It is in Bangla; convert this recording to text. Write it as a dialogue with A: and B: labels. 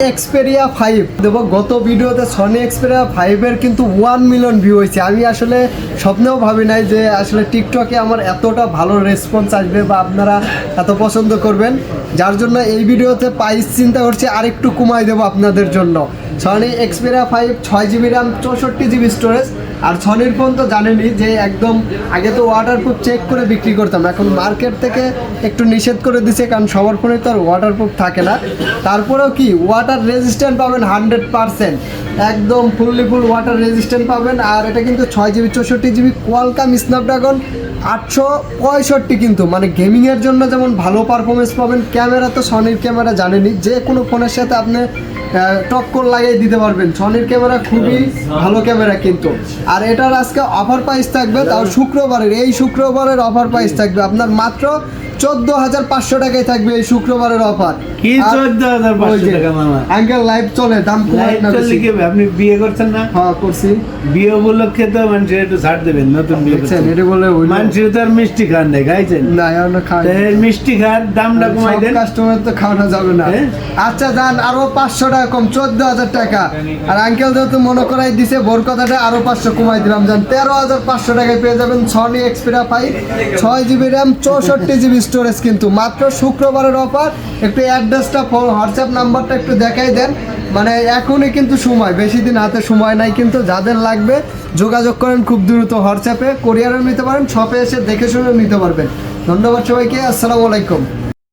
A: এক্সপেরিয়া 5 দেবো। গত ভিডিওতে সনি এক্সপেরিয়া 5 এর কিন্তু 1 মিলিয়ন ভিউ হয়েছে। আমি আসলে স্বপ্নেও ভাবি নাই যে আসলে টিকটকে আমার এতটা ভালো রেসপন্স আসবে বা আপনারা এত পছন্দ করবেন, যার জন্য এই ভিডিওতে প্রাইস চিন্তা করছি আরেকটু কমাই দেবো আপনাদের জন্য। Sony Xperia 5 6GB RAM 64GB storage. আর সনির ফোন তো জানেনই যে একদম আগে তো ওয়াটারপ্রুফ চেক করে বিক্রি করতাম, এখন মার্কেট থেকে একটু নিষেধ করে দিছে, কারণ সবার ফোনে তো আর ওয়াটারপ্রুফ থাকে না। তারপরেও কি ওয়াটার রেজিস্ট্যান্ট পাবেন 100%, একদম ফুল ওয়াটার রেজিস্ট্যান্ট পাবেন। আর এটা কিন্তু 6GB 64GB কোয়ালকম স্ন্যাপড্রাগন 865, কিন্তু মানে গেমিংয়ের জন্য যেমন ভালো পারফরমেন্স পাবেন। ক্যামেরা তো সনির ক্যামেরা জানেনই, যে কোনো ফোনের সাথে আপনি টক্কর লাগিয়ে দিতে পারবেন। সনির ক্যামেরা খুবই ভালো ক্যামেরা কিন্তু। আর এটার আজকে অফার প্রাইস থাকবে, তাও এই শুক্রবারের অফার প্রাইস থাকবে আপনার মাত্র 14,500 টাকায় থাকবে এই শুক্রবারের অফার।
B: কি 14,500 টাকা মামা?
A: আঙ্কেল লাইভ চলে, দাম কমাই না বেশি।
B: আপনি বিয়ে করছেন না?
A: হ্যাঁ করছি।
B: বিয়ে উপলক্ষে তো মানুষের একটু ছাড় দেবেন, নতুন বিয়ে করছেন।
A: এটা বলে
B: মানুষের তো আর মিষ্টি খান নাই, খাইছেন?
A: না এখনো খাই।
B: মিষ্টি খান, দামটা কমাই দেন।
A: কাস্টমার তো খাওয়ানো যাবে না। আচ্ছা যান, আরো 500 টাকা কম, 14,000 টাকা। আর আঙ্কেল যেহেতু মনে করাই দিছে, ভোর কথাটা আরো 500 কমাই দিলাম, যান 13,500 টাকায় পেয়ে যাবেন Sony Xperia 5 6GB RAM 64GB storage, কিন্তু মাত্র শুক্রবারের অফার। একটু অ্যাড্রেসটা হোয়াটসঅ্যাপ নাম্বারটা একটু দেখাই দেন, মানে এখনই কিন্তু সময়, বেশি দিন হাতে সময় নাই, কিন্তু যাদের লাগবে যোগাযোগ করেন খুব দ্রুত। হোয়াটসঅ্যাপে কোরিয়ারও নিতে পারেন, শপে এসে দেখে শুনে নিতে পারবেন। ধন্যবাদ সবাইকে, আসসালামু আলাইকুম।